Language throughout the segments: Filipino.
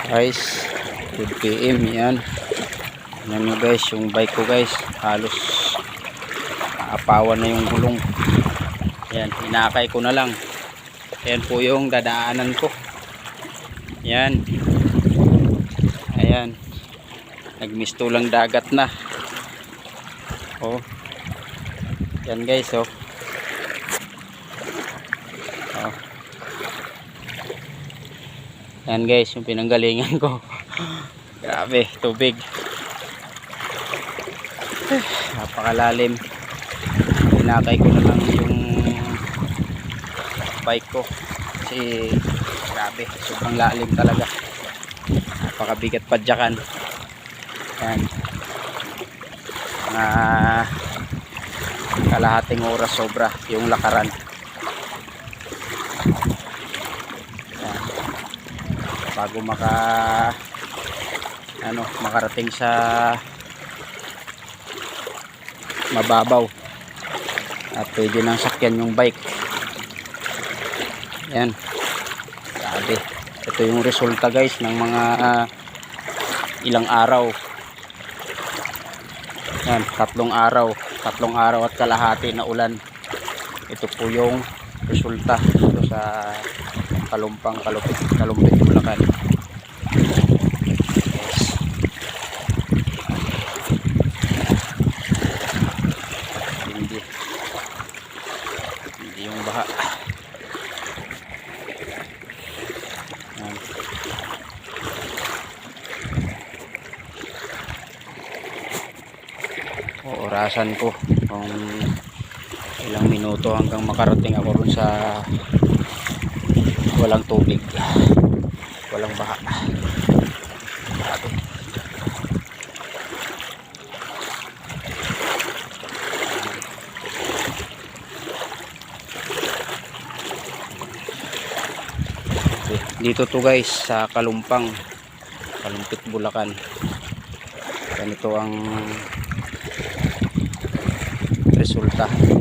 Guys, good PM yan. Yan nyo guys, yung bike ko guys, halos naapawan na yung gulong. Yan, inakay ko na lang. Yan po yung dadaanan ko. Yan. Ayan. Nagmistulang dagat na. Oh. Yan guys, oh. Oh. Yan guys, yung pinanggalingan ko. Grabe, tubig. Napakalalim. Pinakay ko na lang yung bike ko. Kasi grabe, sobrang lalim talaga. Napakabigat padyakan. Yan. Kalahating oras sobra yung lakaran. Bago makarating sa mababaw at pwede nang sakyan yung bike. Yan, grabe. Ito yung resulta guys ng mga ilang araw. Yan, tatlong araw at kalahati na ulan. Ito po yung resulta dito sa Kalumpit, Bulacan. Yes. Hindi yung baha. Yan. Orasan ko kung ilang minuto hanggang makarating ako dun sa walang tubig, walang baha. Grabe. Dito to guys sa Kalumpit, Bulacan. Ganito ang resulta ng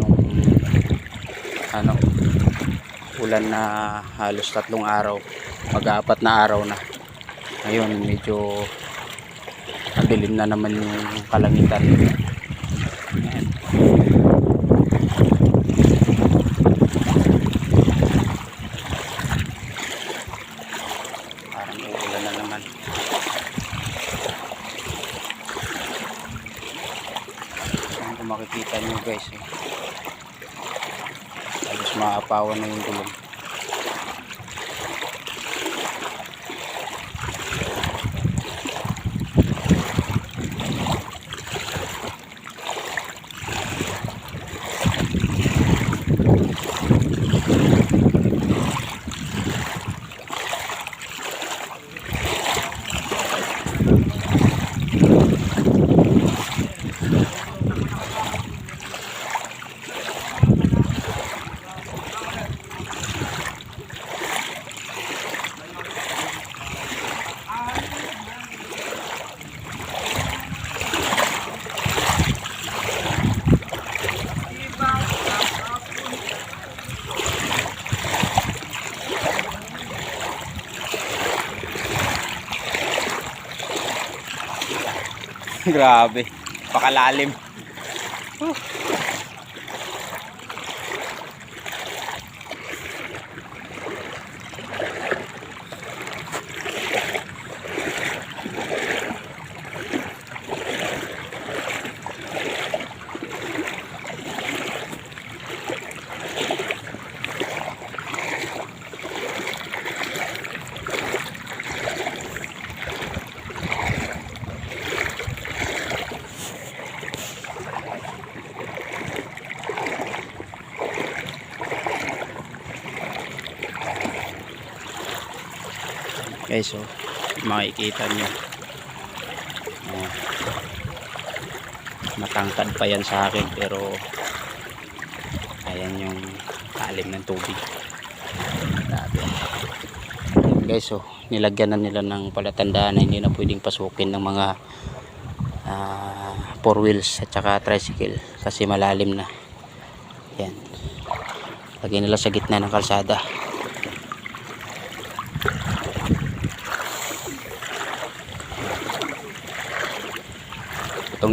ulan na halos 3 araw, mag-4 na araw na. Ngayon medyo madilim na naman yung kalangitan. Ayan. Parang uulan na naman. Saan kung makikita nyo guys halos maapawan na yung gulong. Grabe, pakalalim. Guys, so makikita nyo matangkad pa yan sa akin, pero ayan yung kalim ng tubig. Grabe. Guys, so nilagyan na nila ng palatandaan na hindi na pwedeng pasukin ng mga 4 wheels at saka tricycle kasi malalim na. Yan, lagyan nila sa gitna ng kalsada.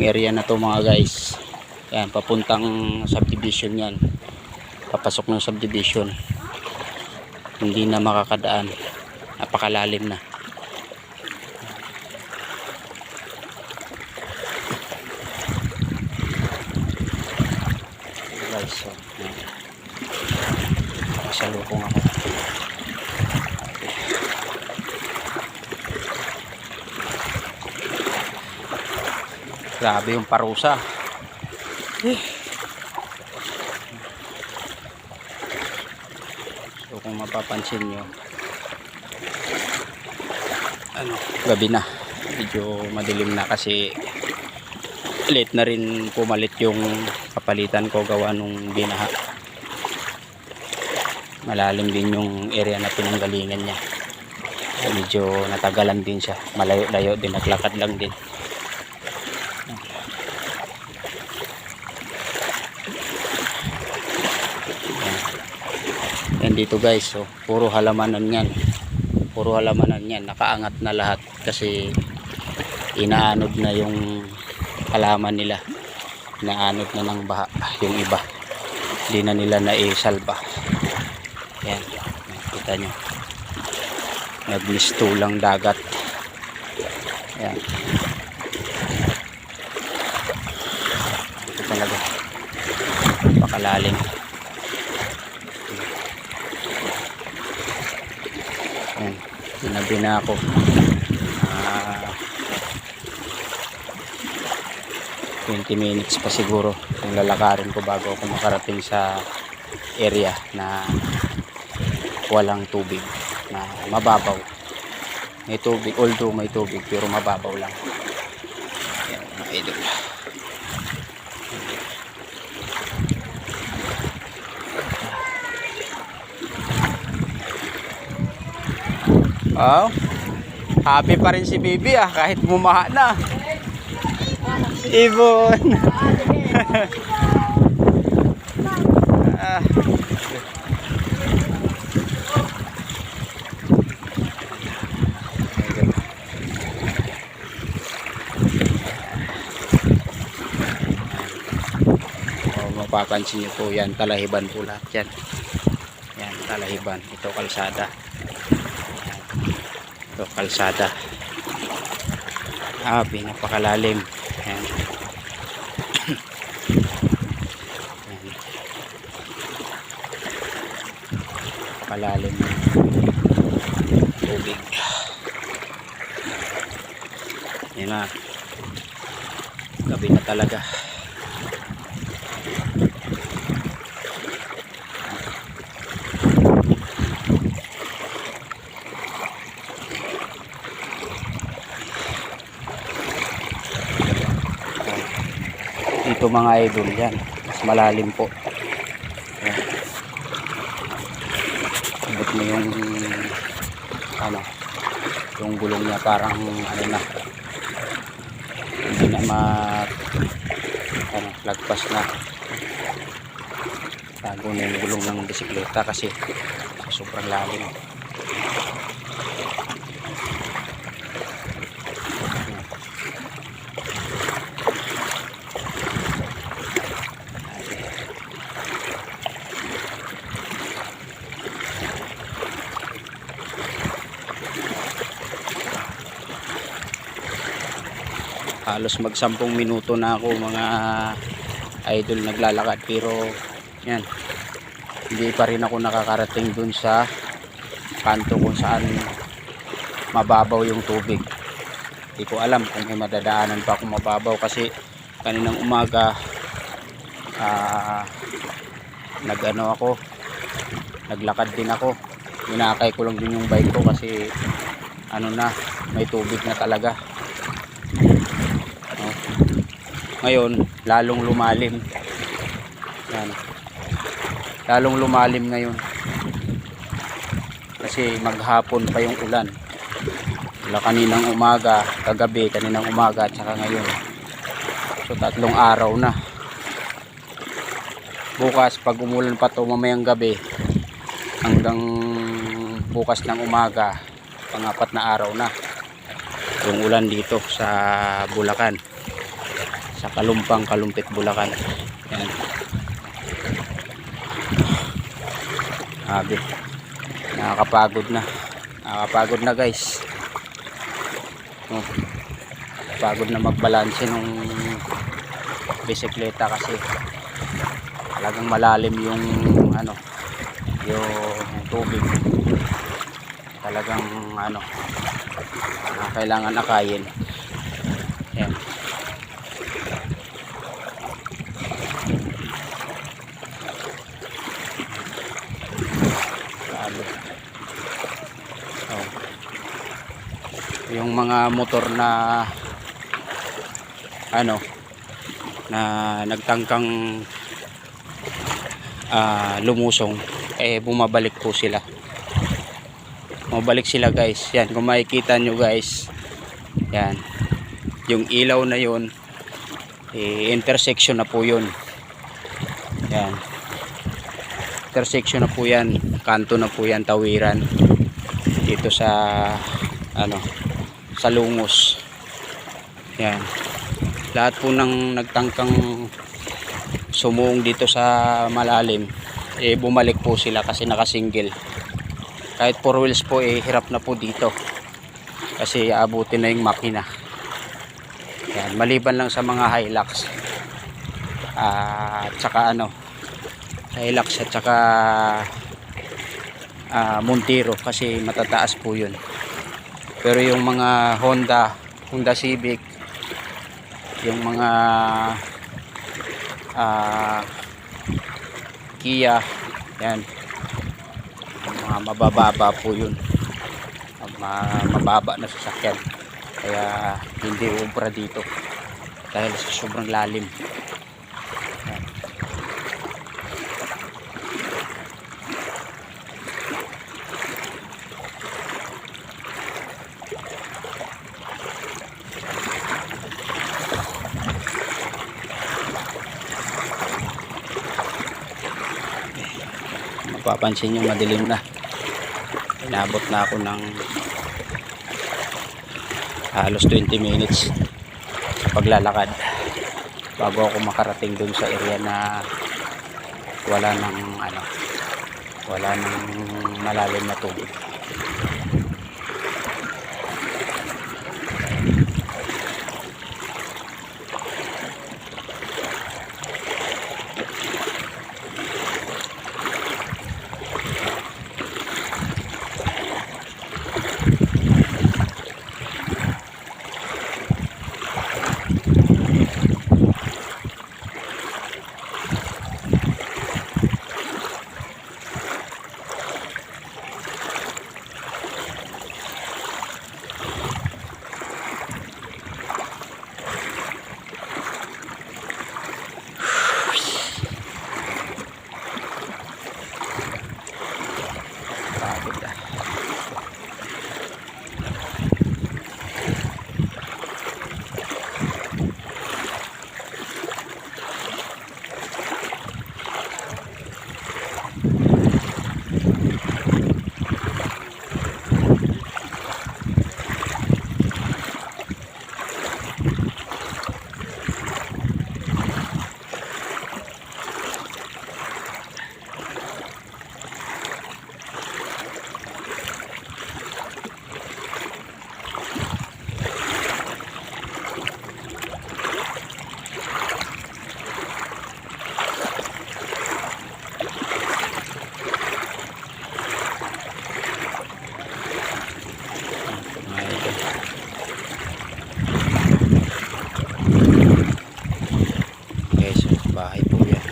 Itong area na to mga guys, yan, papuntang subdivision yan. Papasok ng subdivision. Hindi na makakadaan. Napakalalim na. Guys, so, nakasalukong ako. Grabe yung parusa. So kung mapapansin nyo, gabi na. Medyo madilim na kasi late na rin pumalit yung kapalitan ko gawa nung binaha. Malalim din yung area na pinanggalingan niya. Medyo natagalan din siya. Malayo-layo din, naglakad lang din. Yan dito guys, so puro halamanan yan. Puro halamanan yan, nakaangat na lahat kasi inaanod na yung halaman nila. Inaanod na ng baha yung iba. Hindi na nila naisalba. Yan, nakita nyo. Nagmistulang dagat. Yan. Ito talaga. Pakalalim. Yan, sinabi na ako 20 minutes pa siguro yung lalakarin ko bago ako makarating sa area na walang tubig, na mababaw. May tubig, although may tubig pero mababaw lang. Yan mga idol. Oh, happy pa rin si Bibi kahit bumaha na. Ibon. Mapapansin nyo po yan, talahiban po lahat yan. Yan, talahiban. Ito kalsada. Ito kalsada. Napakalalim. Yan. Yan. Palalim tubig. Yan na. Gabi na talaga. Dito mga idol, yan mas malalim po. Yan. Abot mo yung yung gulong niya parang na hindi na lagpas na. Tago na yung gulong ng bisikleta kasi sobrang lalim. Halos mag 10 minuto na ako mga idol naglalakad pero yan, hindi pa rin ako nakakarating dun sa kanto kung saan mababaw yung tubig. Hindi ko alam kung may madadaanan pa akong mababaw kasi kaninang umaga naglakad din ako. Inakay ko lang din yung bike ko kasi may tubig na talaga. Ngayon lalong lumalim. Yan. Lalong lumalim ngayon kasi maghapon pa yung ulan. Wala kaninang umaga, kagabi, kaninang umaga at saka ngayon. So 3 araw na. Bukas pag umulan pa to mamayang gabi hanggang bukas ng umaga, pang-4 na araw na yung ulan dito sa Bulacan. sa Kalumpang, Kalumpit, Bulacan. Yan. Grabe. Nakakapagod na. Nakakapagod na guys. Oh. Pagod na magbalanse nung bisikleta kasi talagang malalim yung ano, yung tubig. Talagang ano, kailangan akayin. Yan. Oh. Yung mga motor na ano na nagtangkang lumusong, bumabalik po sila. Bumabalik sila guys. Yan, kung makikita nyo guys, yan, yung ilaw na yun, intersection na po yun. Yan, intersection na po yan, kanto na po yan, tawiran dito sa ano, sa Lungos. Yan, lahat po ng nagtangkang sumuong dito sa malalim, bumalik po sila kasi nakasingle. Kahit 4 wheels po, hirap na po dito kasi aabutin na yung makina. Yan, maliban lang sa mga Hilux at saka ano, Hilux at saka Montero kasi matataas po yun. Pero yung mga Honda Civic, yung mga Kia, yan, mga mabababa po yun, mababa na sasakyan, kaya hindi ubra dito dahil sa sobrang lalim. Yan. Mapapansin nyo madilim na. Inabot na ako ng halos 20 minutes sa paglalakad bago ako makarating dun sa area na wala nang ano, wala nang malalim na tubig. Bahay po yan.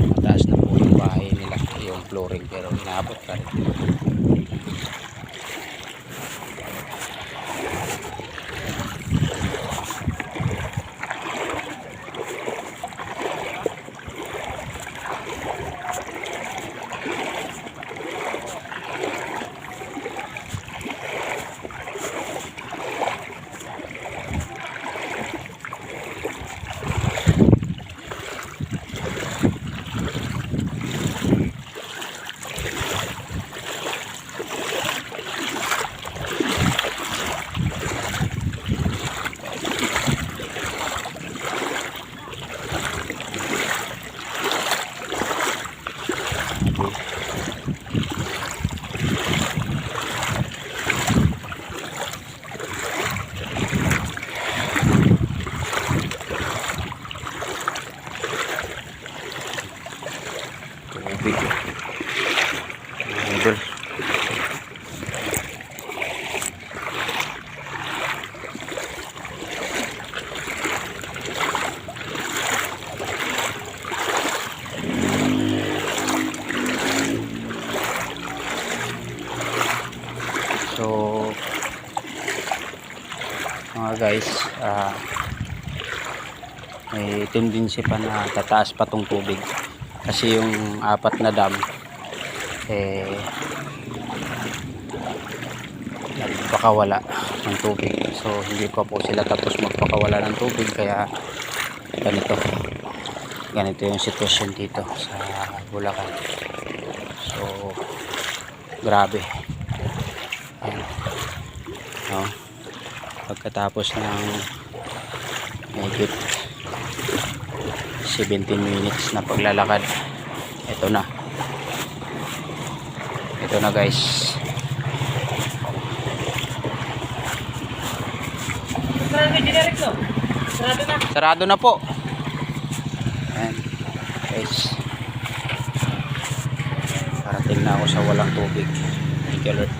Mataas na po yung bahay nila, yung flooring, pero inaabot pa rin. So mga guys, may tendency pa na tataas pa tong tubig kasi yung apat na dam nagpakawala ng tubig. So hindi pa po sila tapos magpakawala ng tubig, kaya ganito yung sitwasyon dito sa Bulacan. So grabe. Ayan. No? Pagkatapos ng mahigit 17 minutes na paglalakad, ito na guys. Sarado na po. Ayan guys, parating na ako sa walang tubig. Thank you Lord.